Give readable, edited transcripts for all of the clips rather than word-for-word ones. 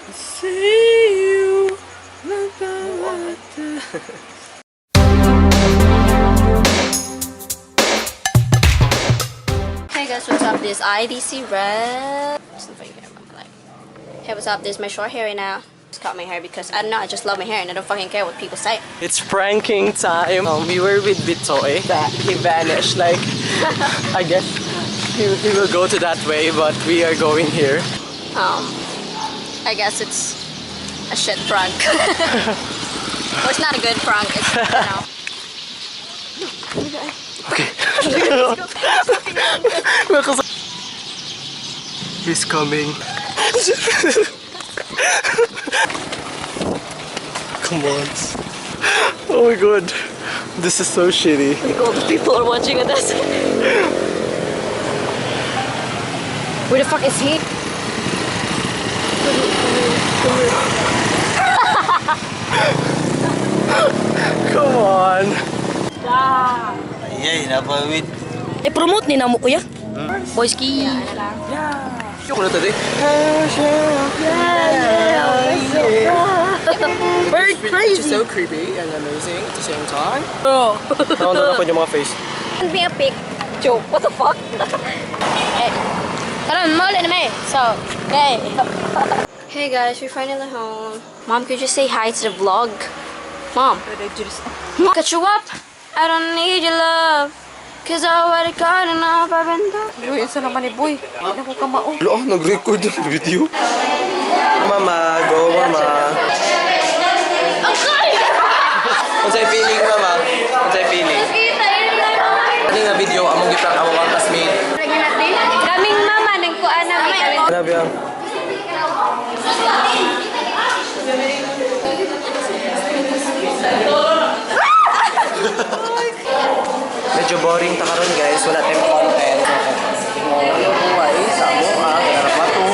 See you. Hey guys, what's up? This IDC Red. Hey, what's up? This is my short hair right now. Just cut my hair because I don't know, I just love my hair and I don't fucking care what people say. It's pranking time. We were with Bitoy. He vanished. Like, I guess he will go to that way, but we are going here. I guess it's a shit prank. Well, it's not a good prank. It's, you know. Okay. He's coming. Come on. Oh my god. This is so shitty. Like all the people are watching us. Where the fuck is he? Come on. Yay, napawid. Promote ni namo kuya. Boyski. Yung na today. Bird crazy. It's so creepy and amazing at the same time. Oh. Naon ko yung mga face. Send me a pic. Joke. What the fuck? Hey. Karon mo na may. So, hey. Hey guys, we're finally home. Mom, could you say hi to the vlog? Mom. Catch you up. I don't need your love. Cause I already got enough. I've been done. Boy, isa naman ni Boy. Hindi na ko kamao. Lo, nag-record yung video. Mama, go mama. Kung sa'y feeling mama? Kung sa'y feeling? Ano nga video? Among gipang among ang classmate. Kaming mama, nagkuan na may. Ano ba yan? Medyo boring ta karon guys, wala tayong content. Ano buhay sa amo kaya pa to.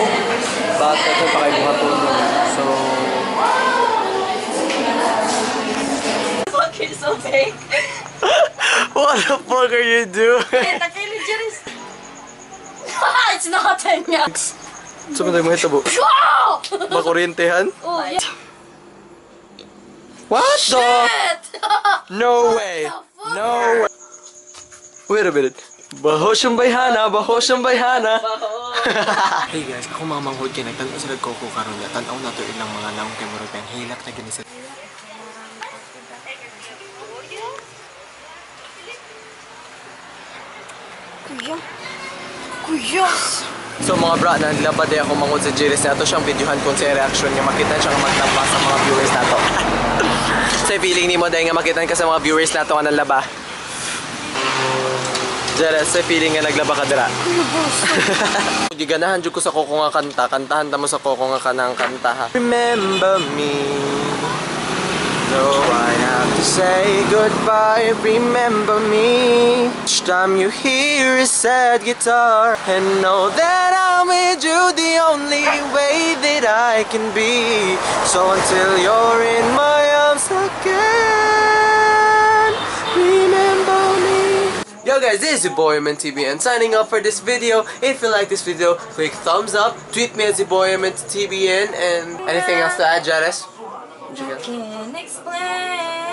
Bakit ko pa kayo matulog. So Fuck, you're so big. what the fuck are you doing? It's not a niya. Sumunod mo hitabo. Bakuryentehan? Oh, yeah. What the? No way. No way. Wait a minute. Baho siyang bayhana, baho siyang bayhana. Hey guys, ako mamanghod kayo. Nagtanong sila Coco karon na. Tanaw na to ilang mga naong kay Murag ng hilak na ganisa. Kuya. So mga bra, nanlabad ako mangod sa Jiris na ito siyang videohan kung sa reaction niya. Makita siya nga magtamba sa mga viewers na to. Sa feeling ni mo dahil nga makitan ka sa mga viewers na to nga nalaba. Jiris, sa feeling nga naglaba ka dira. Giganahan dyan ko sa Coco nga kanta. Kantahan tamo sa Coco nga kanang kanta ha. Remember me. Though I have to say goodbye, remember me. Each time you hear a sad guitar, and know that I'm with you the only way that I can be. So until you're in my arms again, remember me. Yo guys, this is zboymntbn signing up for this video. If you like this video, click thumbs up, tweet me at zboymntbn, and anything else to add, Janice? Can't explain.